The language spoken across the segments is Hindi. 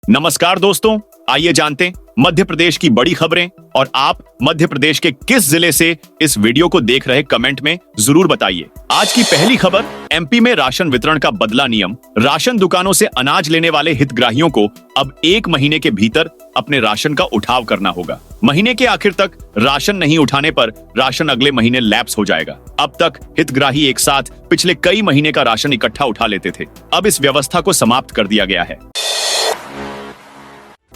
नमस्कार दोस्तों, आइए जानते हैं मध्य प्रदेश की बड़ी खबरें। और आप मध्य प्रदेश के किस जिले से इस वीडियो को देख रहे, कमेंट में जरूर बताइए। आज की पहली खबर, एमपी में राशन वितरण का बदला नियम। राशन दुकानों से अनाज लेने वाले हितग्राहियों को अब 1 महीने के भीतर अपने राशन का उठाव करना होगा। महीने के आखिर तक राशन नहीं उठाने पर राशन अगले महीने लैप्स हो जाएगा। अब तक हितग्राही एक साथ पिछले कई महीने का राशन इकट्ठा उठा लेते थे। अब इस व्यवस्था को समाप्त कर दिया गया है।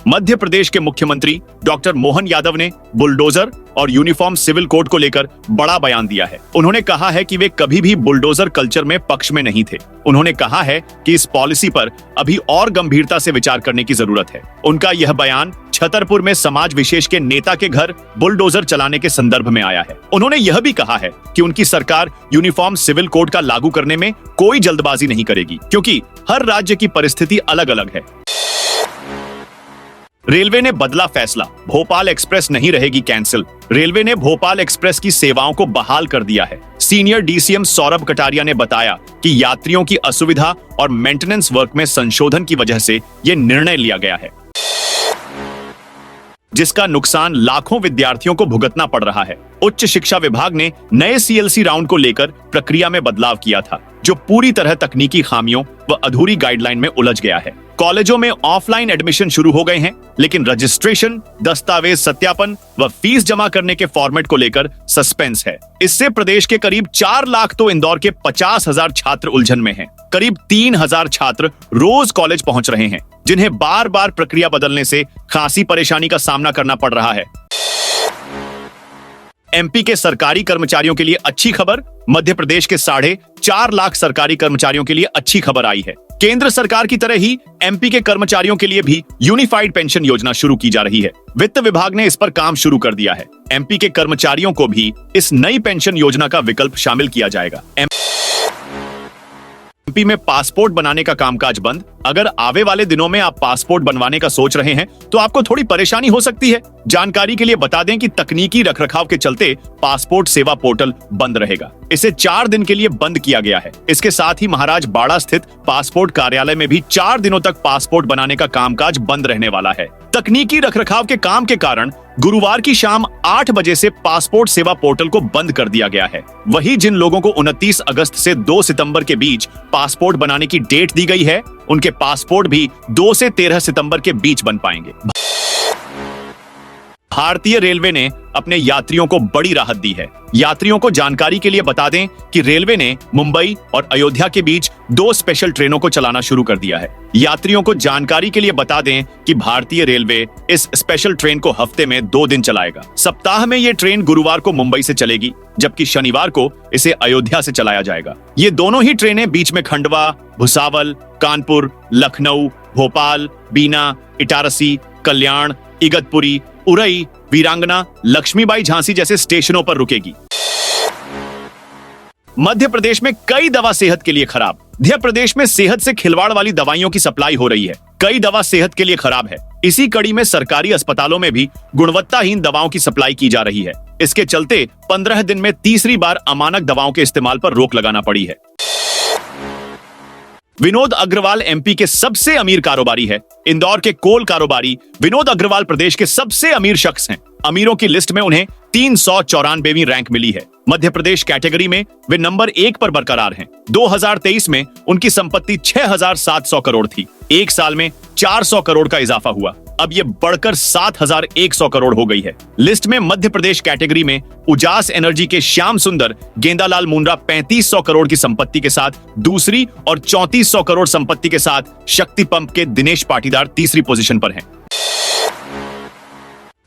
मध्य प्रदेश के मुख्यमंत्री डॉक्टर मोहन यादव ने बुलडोजर और यूनिफॉर्म सिविल कोड को लेकर बड़ा बयान दिया है। उन्होंने कहा है कि वे कभी भी बुलडोजर कल्चर में पक्ष में नहीं थे। उन्होंने कहा है कि इस पॉलिसी पर अभी और गंभीरता से विचार करने की जरूरत है। उनका यह बयान छतरपुर में समाज विशेष के नेता के घर बुलडोजर चलाने के संदर्भ में आया है। उन्होंने यह भी कहा है कि उनकी सरकार यूनिफॉर्म सिविल कोड का लागू करने में कोई जल्दबाजी नहीं करेगी, क्योंकि हर राज्य की परिस्थिति अलग अलग है। रेलवे ने बदला फैसला, भोपाल एक्सप्रेस नहीं रहेगी कैंसिल। रेलवे ने भोपाल एक्सप्रेस की सेवाओं को बहाल कर दिया है। सीनियर डीसीएम सौरभ कटारिया ने बताया कि यात्रियों की असुविधा और मेंटेनेंस वर्क में संशोधन की वजह से यह निर्णय लिया गया है, जिसका नुकसान लाखों विद्यार्थियों को भुगतना पड़ रहा है। उच्च शिक्षा विभाग ने नए सीएलसी राउंड को लेकर प्रक्रिया में बदलाव किया था, जो पूरी तरह तकनीकी खामियों व अधूरी गाइडलाइन में उलझ गया है। कॉलेजों में ऑफलाइन एडमिशन शुरू हो गए हैं, लेकिन रजिस्ट्रेशन, दस्तावेज सत्यापन व फीस जमा करने के फॉर्मेट को लेकर सस्पेंस है। इससे प्रदेश के करीब 4 लाख तो इंदौर के 50,000 छात्र उलझन में हैं। करीब 3,000 छात्र रोज कॉलेज पहुंच रहे हैं, जिन्हें बार बार प्रक्रिया बदलने से खासी परेशानी का सामना करना पड़ रहा है। एमपी के सरकारी कर्मचारियों के लिए अच्छी खबर, मध्य प्रदेश के 4.5 लाख सरकारी कर्मचारियों के लिए अच्छी खबर आई है। केंद्र सरकार की तरह ही एमपी के कर्मचारियों के लिए भी यूनिफाइड पेंशन योजना शुरू की जा रही है। वित्त विभाग ने इस पर काम शुरू कर दिया है। एमपी के कर्मचारियों को भी इस नई पेंशन योजना का विकल्प शामिल किया जाएगा। एमपी में पासपोर्ट बनाने का कामकाज बंद। अगर आवे वाले दिनों में आप पासपोर्ट बनवाने का सोच रहे हैं तो आपको थोड़ी परेशानी हो सकती है। जानकारी के लिए बता दें कि तकनीकी रखरखाव के चलते पासपोर्ट सेवा पोर्टल बंद रहेगा। इसे 4 दिन के लिए बंद किया गया है। इसके साथ ही महाराज बाड़ा स्थित पासपोर्ट कार्यालय में भी 4 दिनों तक पासपोर्ट बनाने का कामकाज बंद रहने वाला है। तकनीकी रखरखाव के काम के कारण गुरुवार की शाम 8 बजे से पासपोर्ट सेवा पोर्टल को बंद कर दिया गया है। वहीं जिन लोगों को 29 अगस्त से 2 सितंबर के बीच पासपोर्ट बनाने की डेट दी गई है, उनके पासपोर्ट भी 2 से 13 सितंबर के बीच बन पाएंगे। भारतीय रेलवे ने अपने यात्रियों को बड़ी राहत दी है। यात्रियों को जानकारी के लिए बता दें कि रेलवे ने मुंबई और अयोध्या के बीच 2 स्पेशल ट्रेनों को चलाना शुरू कर दिया है। यात्रियों को जानकारी के लिए बता दें कि भारतीय रेलवे इस स्पेशल ट्रेन को हफ्ते में 2 दिन चलाएगा। सप्ताह में ये ट्रेन गुरुवार को मुंबई से चलेगी, जबकि शनिवार को इसे अयोध्या से चलाया जाएगा। ये दोनों ही ट्रेनें बीच में खंडवा, भुसावल, कानपुर, लखनऊ, भोपाल, बीना, इटारसी, कल्याण, इगतपुरी, उरई, वीरांगना, लक्ष्मीबाई झांसी जैसे स्टेशनों पर रुकेगी। मध्य प्रदेश में कई दवा सेहत के लिए खराब। मध्य प्रदेश में सेहत से खिलवाड़ वाली दवाइयों की सप्लाई हो रही है। कई दवा सेहत के लिए खराब है। इसी कड़ी में सरकारी अस्पतालों में भी गुणवत्ताहीन दवाओं की सप्लाई की जा रही है। इसके चलते 15 दिन में तीसरी बार अमानक दवाओं के इस्तेमाल पर रोक लगाना पड़ी है। विनोद अग्रवाल एमपी के सबसे अमीर कारोबारी है। इंदौर के कोल कारोबारी विनोद अग्रवाल प्रदेश के सबसे अमीर शख्स हैं। अमीरों की लिस्ट में उन्हें 394वीं रैंक मिली है। मध्य प्रदेश कैटेगरी में वे नंबर 1 पर बरकरार हैं। 2023 में उनकी संपत्ति 6,700 करोड़ थी। एक साल में 400 करोड़ का इजाफा हुआ। अब ये बढ़कर 7,100 करोड़ हो गई है। लिस्ट में मध्य प्रदेश कैटेगरी में उजास एनर्जी के श्याम सुंदर गेंदालाल मुंडा 3,500 करोड़ की संपत्ति के साथ दूसरी और 3,400 करोड़ संपत्ति के साथ शक्ति पंप के दिनेश पाटीदार तीसरी पोजीशन पर हैं।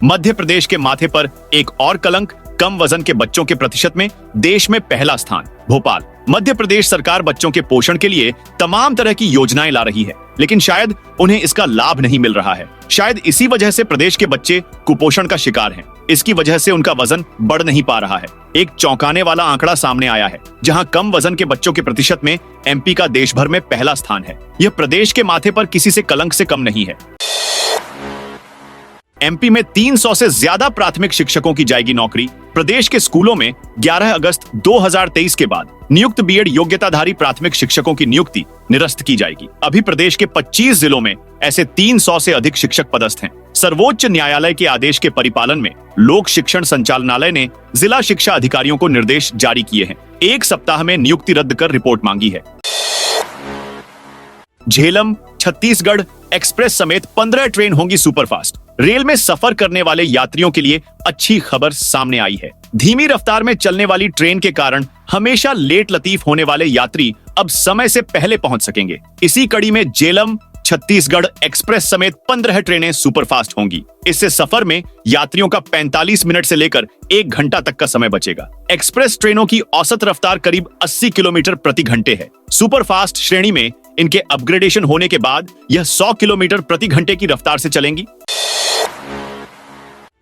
मध्य प्रदेश के माथे पर एक और कलंक, कम वजन के बच्चों के प्रतिशत में देश में पहला स्थान। भोपाल। मध्य प्रदेश सरकार बच्चों के पोषण के लिए तमाम तरह की योजनाएं ला रही है, लेकिन शायद उन्हें इसका लाभ नहीं मिल रहा है। शायद इसी वजह से प्रदेश के बच्चे कुपोषण का शिकार हैं। इसकी वजह से उनका वजन बढ़ नहीं पा रहा है। एक चौंकाने वाला आंकड़ा सामने आया है, जहां कम वजन के बच्चों के प्रतिशत में एमपी का देश भर में पहला स्थान है। यह प्रदेश के माथे पर किसी से कलंक से कम नहीं है। एमपी में 300 से ज्यादा प्राथमिक शिक्षकों की जाएगी नौकरी। प्रदेश के स्कूलों में 11 अगस्त 2023 के बाद नियुक्त बीएड योग्यताधारी प्राथमिक शिक्षकों की नियुक्ति निरस्त की जाएगी। अभी प्रदेश के 25 जिलों में ऐसे 300 से अधिक शिक्षक पदस्थ हैं। सर्वोच्च न्यायालय के आदेश के परिपालन में लोक शिक्षण संचालनालय ने जिला शिक्षा अधिकारियों को निर्देश जारी किए हैं। 1 सप्ताह में नियुक्ति रद्द कर रिपोर्ट मांगी है। झेलम छत्तीसगढ़ एक्सप्रेस समेत 15 ट्रेन होंगी सुपरफास्ट। रेल में सफर करने वाले यात्रियों के लिए अच्छी खबर सामने आई है। धीमी रफ्तार में चलने वाली ट्रेन के कारण हमेशा लेट लतीफ होने वाले यात्री अब समय से पहले पहुंच सकेंगे। इसी कड़ी में झेलम छत्तीसगढ़ एक्सप्रेस समेत 15 ट्रेनें सुपरफास्ट होंगी। इससे सफर में यात्रियों का 45 मिनट से लेकर 1 घंटा तक का समय बचेगा। एक्सप्रेस ट्रेनों की औसत रफ्तार करीब 80 किलोमीटर प्रति घंटे है। सुपरफास्ट श्रेणी में इनके अपग्रेडेशन होने के बाद यह 100 किलोमीटर प्रति घंटे की रफ्तार से चलेंगी।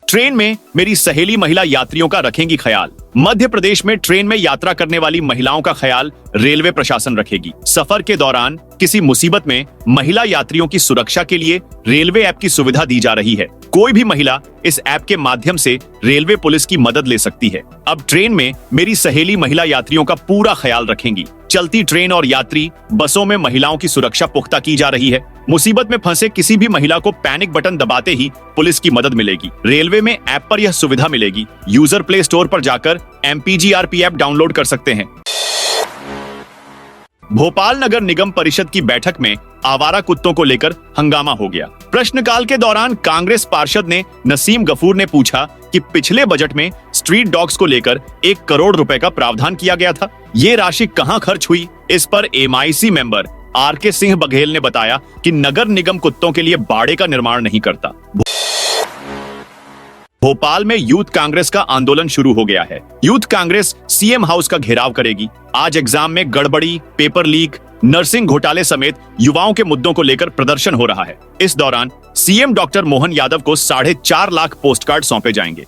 ट्रेन में मेरी सहेली महिला यात्रियों का रखेंगी ख्याल। मध्य प्रदेश में ट्रेन में यात्रा करने वाली महिलाओं का ख्याल रेलवे प्रशासन रखेगी। सफर के दौरान किसी मुसीबत में महिला यात्रियों की सुरक्षा के लिए रेलवे ऐप की सुविधा दी जा रही है। कोई भी महिला इस ऐप के माध्यम से रेलवे पुलिस की मदद ले सकती है। अब ट्रेन में मेरी सहेली महिला यात्रियों का पूरा ख्याल रखेंगी। चलती ट्रेन और यात्री बसों में महिलाओं की सुरक्षा पुख्ता की जा रही है। मुसीबत में फंसे किसी भी महिला को पैनिक बटन दबाते ही पुलिस की मदद मिलेगी। रेलवे में ऐप पर यह सुविधा मिलेगी। यूजर प्ले स्टोर पर जाकर MPGRP ऐप डाउनलोड कर सकते हैं। भोपाल नगर निगम परिषद की बैठक में आवारा कुत्तों को लेकर हंगामा हो गया। प्रश्नकाल के दौरान कांग्रेस पार्षद ने नसीम गफूर ने पूछा कि पिछले बजट में स्ट्रीट डॉग्स को लेकर 1 करोड़ रुपए का प्रावधान किया गया था, ये राशि कहां खर्च हुई। इस पर MIC member RK Singh Baghel ने बताया कि नगर निगम कुत्तों के लिए बाड़े का निर्माण नहीं करता। भोपाल में यूथ कांग्रेस का आंदोलन शुरू हो गया है। यूथ कांग्रेस CM हाउस का घेराव करेगी। आज एग्जाम में गड़बड़ी, पेपर लीक, नर्सिंग घोटाले समेत युवाओं के मुद्दों को लेकर प्रदर्शन हो रहा है। इस दौरान CM डॉक्टर मोहन यादव को 4.5 लाख पोस्ट कार्ड सौंपे जाएंगे।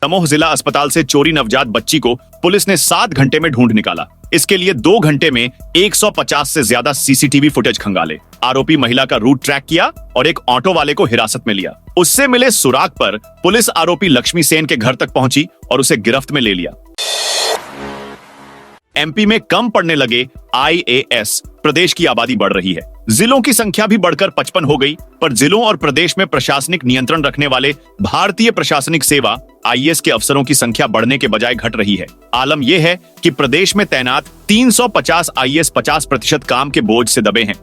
दमोह जिला अस्पताल से चोरी नवजात बच्ची को पुलिस ने 7 घंटे में ढूंढ निकाला। इसके लिए 2 घंटे में 150 से ज्यादा CCTV फुटेज खंगाले। आरोपी महिला का रूट ट्रैक किया और एक ऑटो वाले को हिरासत में लिया। उससे मिले सुराग पर पुलिस आरोपी लक्ष्मी सेन के घर तक पहुंची और उसे गिरफ्त में ले लिया। MP में कम पड़ने लगे IAS। प्रदेश की आबादी बढ़ रही है। जिलों की संख्या भी बढ़कर 55 हो गई, पर जिलों और प्रदेश में प्रशासनिक नियंत्रण रखने वाले भारतीय प्रशासनिक सेवा IAS के अफसरों की संख्या बढ़ने के बजाय घट रही है। आलम यह है कि प्रदेश में तैनात 350 IAS 50% काम के बोझ से दबे हैं।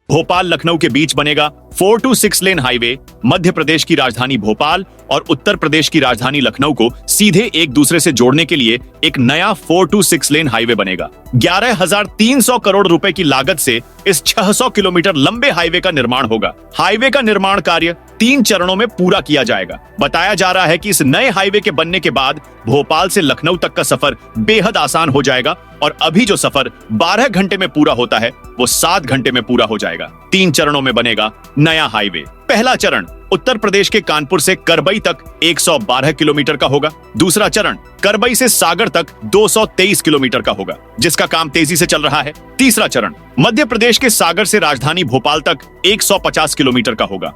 भोपाल लखनऊ के बीच बनेगा 4 to 6 lane highway. Madhya Pradesh की राजधानी भोपाल और उत्तर प्रदेश की राजधानी लखनऊ को सीधे एक दूसरे से जोड़ने के लिए एक नया 4 to 6 लेन हाईवे बनेगा। 11,300 करोड़ रुपए की लागत से इस 600 किलोमीटर लंबे हाईवे का निर्माण होगा। हाईवे का निर्माण कार्य 3 चरणों में पूरा किया जाएगा। बताया जा रहा है कि इस नए हाईवे के बनने के बाद भोपाल से लखनऊ तक का सफर बेहद आसान हो जाएगा और अभी जो सफर 12 घंटे में पूरा होता है वो 7 घंटे में पूरा हो जाएगा। 3 चरणों में बनेगा नया हाईवे। पहला चरण उत्तर प्रदेश के कानपुर से करबई तक 112 किलोमीटर का होगा। दूसरा चरण करबई से सागर तक 223 किलोमीटर का होगा, जिसका काम तेजी से चल रहा है। तीसरा चरण मध्य प्रदेश के सागर से राजधानी भोपाल तक 150 किलोमीटर का होगा।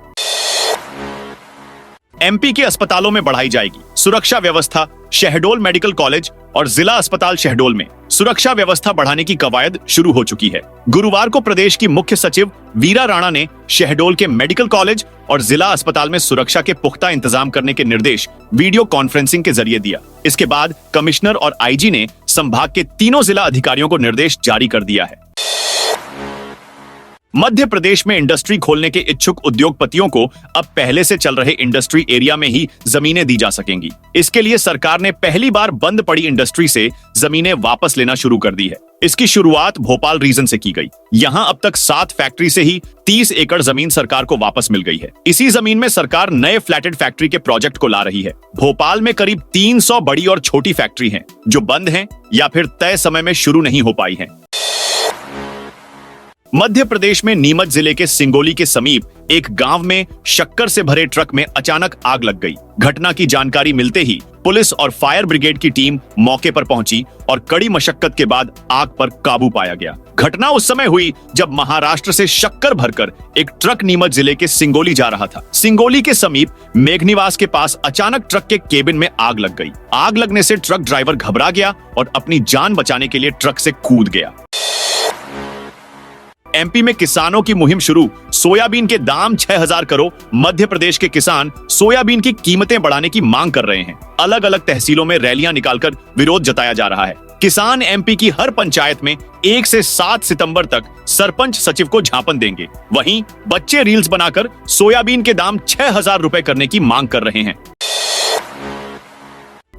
MP के अस्पतालों में बढ़ाई जाएगी सुरक्षा व्यवस्था। शहडोल मेडिकल कॉलेज और जिला अस्पताल शहडोल में सुरक्षा व्यवस्था बढ़ाने की कवायद शुरू हो चुकी है। गुरुवार को प्रदेश की मुख्य सचिव वीरा राणा ने शहडोल के मेडिकल कॉलेज और जिला अस्पताल में सुरक्षा के पुख्ता इंतजाम करने के निर्देश वीडियो कॉन्फ्रेंसिंग के जरिए दिया। इसके बाद कमिश्नर और IG ने संभाग के तीनों जिला अधिकारियों को निर्देश जारी कर दिया है। मध्य प्रदेश में इंडस्ट्री खोलने के इच्छुक उद्योगपतियों को अब पहले से चल रहे इंडस्ट्री एरिया में ही जमीनें दी जा सकेंगी। इसके लिए सरकार ने पहली बार बंद पड़ी इंडस्ट्री से जमीनें वापस लेना शुरू कर दी है। इसकी शुरुआत भोपाल रीजन से की गई। यहां अब तक 7 फैक्ट्री से ही 30 एकड़ जमीन सरकार को वापस मिल गई है। इसी जमीन में सरकार नए फ्लैटेड फैक्ट्री के प्रोजेक्ट को ला रही है। भोपाल में करीब 300 बड़ी और छोटी फैक्ट्री हैं, जो बंद हैं या फिर तय समय में शुरू नहीं हो पाई हैं। मध्य प्रदेश में नीमच जिले के सिंगोली के समीप एक गांव में शक्कर से भरे ट्रक में अचानक आग लग गई। घटना की जानकारी मिलते ही पुलिस और फायर ब्रिगेड की टीम मौके पर पहुंची और कड़ी मशक्कत के बाद आग पर काबू पाया गया। घटना उस समय हुई जब महाराष्ट्र से शक्कर भरकर एक ट्रक नीमच जिले के सिंगोली जा रहा था। सिंगोली के समीप मेघनिवास के पास अचानक ट्रक के केबिन में आग लग गई। आग लगने से ट्रक ड्राइवर घबरा गया और अपनी जान बचाने के लिए ट्रक से कूद गया। एमपी में किसानों की मुहिम शुरू, सोयाबीन के दाम 6000 करो। मध्य प्रदेश के किसान सोयाबीन की कीमतें बढ़ाने की मांग कर रहे हैं। अलग अलग तहसीलों में रैलियां निकालकर विरोध जताया जा रहा है। किसान एमपी की हर पंचायत में 1 से 7 सितंबर तक सरपंच सचिव को ज्ञापन देंगे। वहीं बच्चे रील्स बनाकर सोयाबीन के दाम 6000 रुपए करने की मांग कर रहे हैं।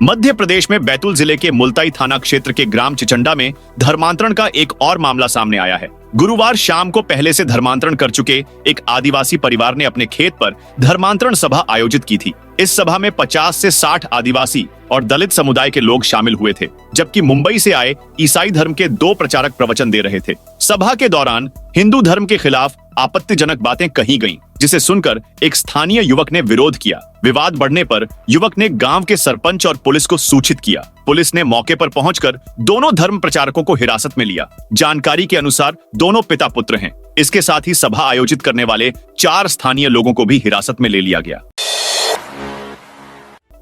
मध्य प्रदेश में बैतूल जिले के मुल्ताई थाना क्षेत्र के ग्राम चिचंडा में धर्मांतरण का एक और मामला सामने आया है। गुरुवार शाम को पहले से धर्मांतरण कर चुके एक आदिवासी परिवार ने अपने खेत पर धर्मांतरण सभा आयोजित की थी। इस सभा में 50 से 60 आदिवासी और दलित समुदाय के लोग शामिल हुए थे, जबकि मुंबई से आए ईसाई धर्म के 2 प्रचारक प्रवचन दे रहे थे। सभा के दौरान हिंदू धर्म के खिलाफ आपत्तिजनक बातें कही गईं, जिसे सुनकर एक स्थानीय युवक ने विरोध किया। विवाद बढ़ने पर युवक ने गांव के सरपंच और पुलिस को सूचित किया। पुलिस ने मौके पर पहुंचकर दोनों धर्म प्रचारकों को हिरासत में लिया। जानकारी के अनुसार दोनों पिता पुत्र हैं। इसके साथ ही सभा आयोजित करने वाले 4 स्थानीय लोगों को भी हिरासत में ले लिया गया।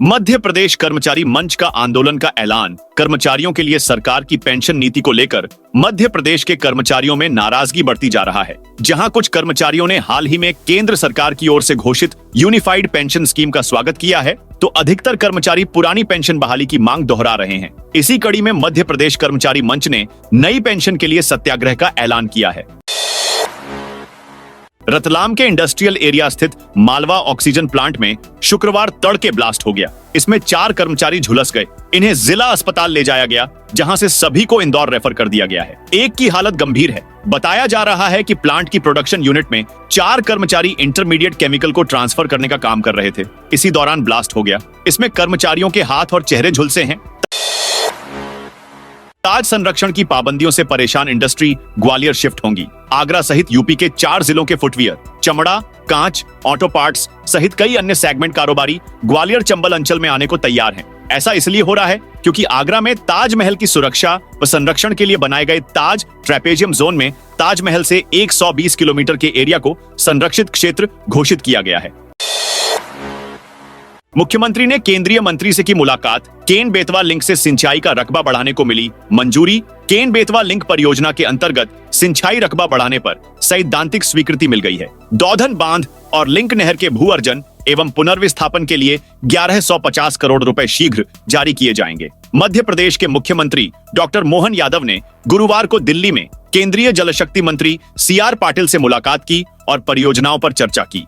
मध्य प्रदेश कर्मचारी मंच का आंदोलन का ऐलान। कर्मचारियों के लिए सरकार की पेंशन नीति को लेकर मध्य प्रदेश के कर्मचारियों में नाराजगी बढ़ती जा रहा है। जहां कुछ कर्मचारियों ने हाल ही में केंद्र सरकार की ओर से घोषित यूनिफाइड पेंशन स्कीम का स्वागत किया है, तो अधिकतर कर्मचारी पुरानी पेंशन बहाली की मांग दोहरा रहे हैं। इसी कड़ी में मध्य प्रदेश कर्मचारी मंच ने नई पेंशन के लिए सत्याग्रह का ऐलान किया है। रतलाम के इंडस्ट्रियल एरिया स्थित मालवा ऑक्सीजन प्लांट में शुक्रवार तड़के ब्लास्ट हो गया। इसमें 4 कर्मचारी झुलस गए। इन्हें जिला अस्पताल ले जाया गया, जहां से सभी को इंदौर रेफर कर दिया गया है। एक की हालत गंभीर है। बताया जा रहा है कि प्लांट की प्रोडक्शन यूनिट में 4 कर्मचारी इंटरमीडिएट केमिकल को ट्रांसफर करने का काम कर रहे थे। इसी दौरान ब्लास्ट हो गया। इसमें कर्मचारियों के हाथ और चेहरे झुलसे हैं। ताज संरक्षण की पाबंदियों से परेशान इंडस्ट्री ग्वालियर शिफ्ट होंगी। आगरा सहित यूपी के 4 जिलों के फुटवियर, चमड़ा, कांच, ऑटो पार्ट्स सहित कई अन्य सेगमेंट कारोबारी ग्वालियर चंबल अंचल में आने को तैयार हैं। ऐसा इसलिए हो रहा है क्योंकि आगरा में ताजमहल की सुरक्षा व संरक्षण के लिए बनाए गए ताज ट्रेपेजियम जोन में ताजमहल से 120 किलोमीटर के एरिया को संरक्षित क्षेत्र घोषित किया गया है। मुख्यमंत्री ने केंद्रीय मंत्री से की मुलाकात। केन बेतवा लिंक से सिंचाई का रकबा बढ़ाने को मिली मंजूरी। केन बेतवा लिंक परियोजना के अंतर्गत सिंचाई रकबा बढ़ाने पर सैद्धांतिक स्वीकृति मिल गई है। दौधन बांध और लिंक नहर के भू अर्जन एवं पुनर्विस्थापन के लिए 1150 करोड़ रुपए शीघ्र जारी किए जाएंगे। मध्य प्रदेश के मुख्यमंत्री डॉक्टर मोहन यादव ने गुरुवार को दिल्ली में केंद्रीय जल शक्ति मंत्री CR पाटिल से मुलाकात की और परियोजनाओं पर चर्चा की।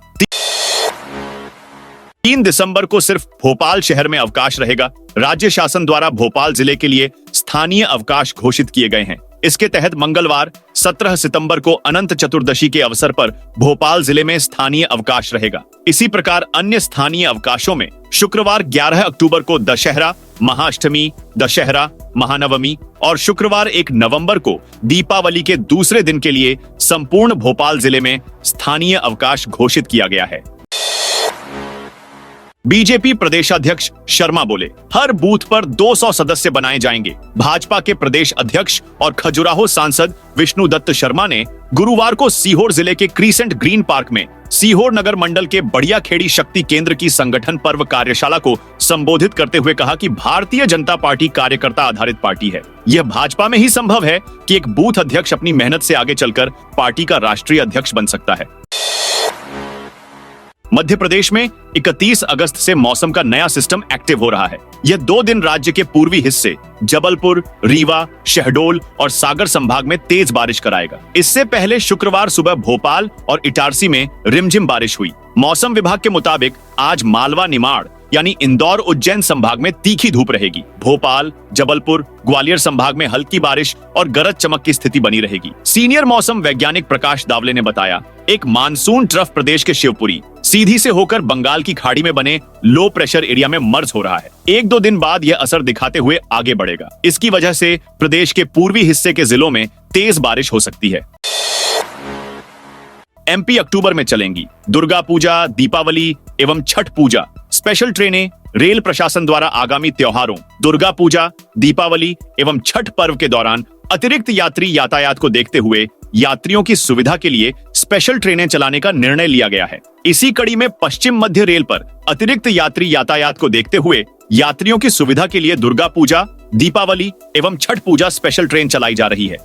3 दिसंबर को सिर्फ भोपाल शहर में अवकाश रहेगा। राज्य शासन द्वारा भोपाल जिले के लिए स्थानीय अवकाश घोषित किए गए हैं। इसके तहत मंगलवार 17 सितंबर को अनंत चतुर्दशी के अवसर पर भोपाल जिले में स्थानीय अवकाश रहेगा। इसी प्रकार अन्य स्थानीय अवकाशों में शुक्रवार 11 अक्टूबर को दशहरा, महाअष्टमी, दशहरा, महानवमी और शुक्रवार 1 नवंबर को दीपावली के दूसरे दिन के लिए संपूर्ण भोपाल जिले में स्थानीय अवकाश घोषित किया गया है। बीजेपी प्रदेशाध्यक्ष शर्मा बोले, हर बूथ पर 200 सदस्य बनाए जाएंगे। भाजपा के प्रदेश अध्यक्ष और खजुराहो सांसद विष्णु दत्त शर्मा ने गुरुवार को सीहोर जिले के क्रीसेंट ग्रीन पार्क में सीहोर नगर मंडल के बढ़िया खेड़ी शक्ति केंद्र की संगठन पर्व कार्यशाला को संबोधित करते हुए कहा कि भारतीय जनता पार्टी कार्यकर्ता आधारित पार्टी है। यह भाजपा में ही संभव है कि एक बूथ अध्यक्ष अपनी मेहनत से आगे चलकर पार्टी का राष्ट्रीय अध्यक्ष बन सकता है। मध्य प्रदेश में 31 अगस्त से मौसम का नया सिस्टम एक्टिव हो रहा है। यह 2 दिन राज्य के पूर्वी हिस्से जबलपुर, रीवा, शहडोल और सागर संभाग में तेज बारिश कराएगा। इससे पहले शुक्रवार सुबह भोपाल और इटारसी में रिमझिम बारिश हुई। मौसम विभाग के मुताबिक आज मालवा, निमाड़ यानी इंदौर, उज्जैन संभाग में तीखी धूप रहेगी। भोपाल, जबलपुर, ग्वालियर संभाग में हल्की बारिश और गरज चमक की स्थिति बनी रहेगी। सीनियर मौसम वैज्ञानिक प्रकाश दावले ने बताया, एक मानसून ट्रफ प्रदेश के शिवपुरी सीधी से होकर बंगाल की खाड़ी में बने लो प्रेशर एरिया में मर्ज हो रहा है। 1-2 दिन बाद यह असर दिखाते हुए आगे बढ़ेगा। इसकी वजह से प्रदेश के पूर्वी हिस्से के जिलों में तेज बारिश हो सकती है। एमपी अक्टूबर में चलेंगी। दुर्गा पूजा, दीपावली एवं छठ पूजा स्पेशल ट्रेनें रेल प्रशासन द्वारा आगामी त्योहारों दुर्गा पूजा, दीपावली एवं छठ पर्व के दौरान अतिरिक्त यात्री यातायात को देखते हुए यात्रियों की सुविधा के लिए स्पेशल ट्रेनें चलाने का निर्णय लिया गया है। इसी कड़ी में पश्चिम मध्य रेल पर अतिरिक्त यात्री यातायात को देखते हुए यात्रियों की सुविधा के लिए दुर्गा पूजा, दीपावली एवं छठ पूजा स्पेशल ट्रेन चलाई जा रही है।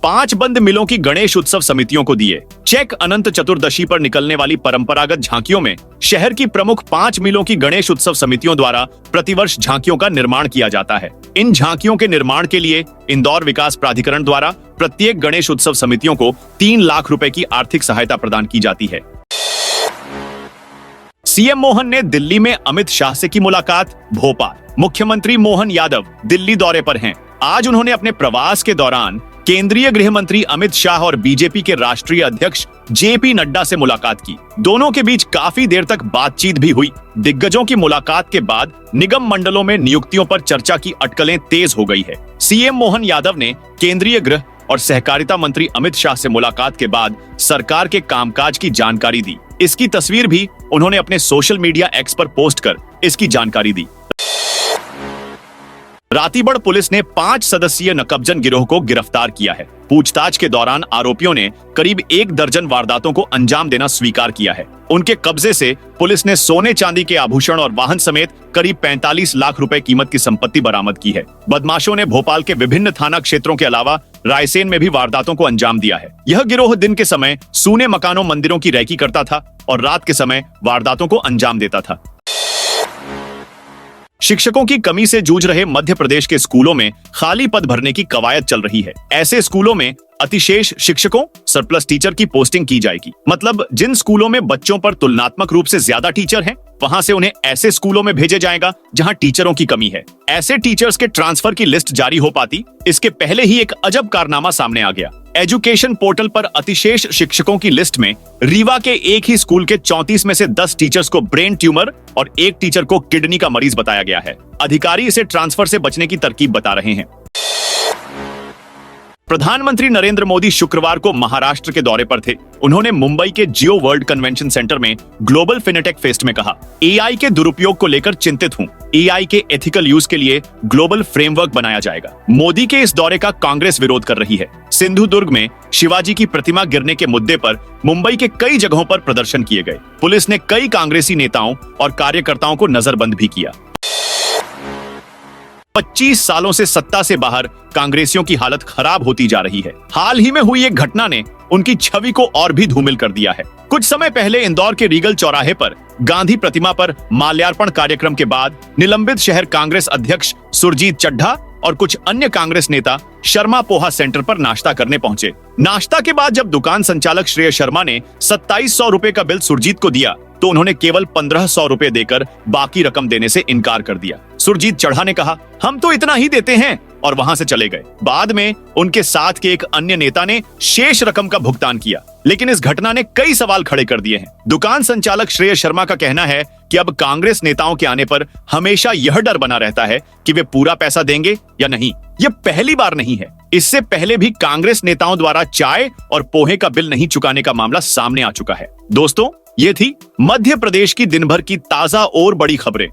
5 बंद मिलों की गणेश उत्सव समितियों को दिए चेक। अनंत चतुर्दशी पर निकलने वाली परंपरागत झांकियों में शहर की प्रमुख 5 मिलों की गणेश उत्सव समितियों द्वारा प्रतिवर्ष झांकियों का निर्माण किया जाता है। इन झांकियों के निर्माण के लिए इंदौर विकास प्राधिकरण द्वारा प्रत्येक गणेश उत्सव समितियों को 3 लाख रुपए की आर्थिक सहायता प्रदान की जाती है। सीएम मोहन ने दिल्ली में अमित शाह से की मुलाकात। भोपाल मुख्यमंत्री मोहन यादव दिल्ली दौरे पर हैं। आज उन्होंने अपने प्रवास के दौरान केंद्रीय गृह मंत्री अमित शाह और बीजेपी के राष्ट्रीय अध्यक्ष जेपी नड्डा से मुलाकात की। दोनों के बीच काफी देर तक बातचीत भी हुई। दिग्गजों की मुलाकात के बाद निगम मंडलों में नियुक्तियों पर चर्चा की अटकलें तेज हो गई है। सीएम मोहन यादव ने केंद्रीय गृह और सहकारिता मंत्री अमित शाह से मुलाकात के बाद सरकार के कामकाज की जानकारी दी। इसकी तस्वीर भी उन्होंने अपने सोशल मीडिया एक्स पर पोस्ट कर इसकी जानकारी दी। रातीबड़ पुलिस ने 5 सदस्यीय नकबजन गिरोह को गिरफ्तार किया है। पूछताछ के दौरान आरोपियों ने करीब 1 दर्जन वारदातों को अंजाम देना स्वीकार किया है। उनके कब्जे से पुलिस ने सोने चांदी के आभूषण और वाहन समेत करीब 45 लाख रुपए कीमत की संपत्ति बरामद की है। बदमाशों ने भोपाल के विभिन्न थाना क्षेत्रों के अलावा रायसेन में भी वारदातों को अंजाम दिया है। यह गिरोह दिन के समय सूने मकानों, मंदिरों की रैकी करता था और रात के समय वारदातों को अंजाम देता था। शिक्षकों की कमी से जूझ रहे मध्य प्रदेश के स्कूलों में खाली पद भरने की कवायद चल रही है। ऐसे स्कूलों में अतिशेष शिक्षकों, सरप्लस टीचर की पोस्टिंग की जाएगी। मतलब जिन स्कूलों में बच्चों पर तुलनात्मक रूप से ज्यादा टीचर हैं, वहां से उन्हें ऐसे स्कूलों में भेजा जाएगा जहां टीचरों की कमी है। ऐसे टीचर्स के ट्रांसफर की लिस्ट जारी हो पाती, इसके पहले ही एक अजब कारनामा सामने आ गया। एजुकेशन पोर्टल पर अतिशेष शिक्षकों की लिस्ट में रीवा के एक ही स्कूल के 34 में से 10 टीचर्स को ब्रेन ट्यूमर और 1 टीचर को किडनी का मरीज बताया गया है। अधिकारी इसे ट्रांसफर से बचने की तरकीब बता रहे हैं। प्रधानमंत्री नरेंद्र मोदी शुक्रवार को महाराष्ट्र के दौरे पर थे। उन्होंने मुंबई के जियो वर्ल्ड कन्वेंशन सेंटर में ग्लोबल फिनेटेक फेस्ट में कहा, एआई के दुरुपयोग को लेकर चिंतित हूं। एआई के एथिकल यूज के लिए ग्लोबल फ्रेमवर्क बनाया जाएगा। मोदी के इस दौरे का कांग्रेस विरोध कर रही है। सिंधुदुर्ग में शिवाजी की प्रतिमा गिरने के मुद्दे पर मुंबई के कई जगहों पर प्रदर्शन किए गए। पुलिस ने कई कांग्रेसी नेताओं और कार्यकर्ताओं को नजरबंद भी किया। 25 सालों से सत्ता से बाहर कांग्रेसियों की हालत खराब होती जा रही है। हाल ही में हुई एक घटना ने उनकी छवि को और भी धूमिल कर दिया है। कुछ समय पहले इंदौर के रीगल चौराहे पर गांधी प्रतिमा पर माल्यार्पण कार्यक्रम के बाद निलंबित शहर कांग्रेस अध्यक्ष सुरजीत चड्ढा और कुछ अन्य कांग्रेस नेता शर्मा पोहा सेंटर पर नाश्ता करने पहुंचे। नाश्ता के बाद जब दुकान संचालक श्रेय शर्मा ने 2700 रुपए का बिल सुरजीत को दिया तो उन्होंने केवल 1500 रुपए देकर बाकी रकम देने से इनकार कर दिया। सुरजीत चड्ढा ने कहा, हम तो इतना ही देते हैं, और वहां से चले गए। बाद में उनके साथ के एक अन्य नेता ने शेष रकम का भुगतान किया, लेकिन इस घटना ने कई सवाल खड़े कर दिए हैं। दुकान संचालक श्रेय शर्मा का कहना है कि अब कांग्रेस नेताओं के आने पर हमेशा यह डर बना रहता है कि वे पूरा पैसा देंगे या नहीं। यह पहली बार नहीं है। इससे पहले भी कांग्रेस नेताओं द्वारा चाय और पोहे का बिल नहीं चुकाने का मामला सामने आ चुका है। दोस्तों, ये थी मध्य प्रदेश की दिन भर की ताजा और बड़ी खबरें।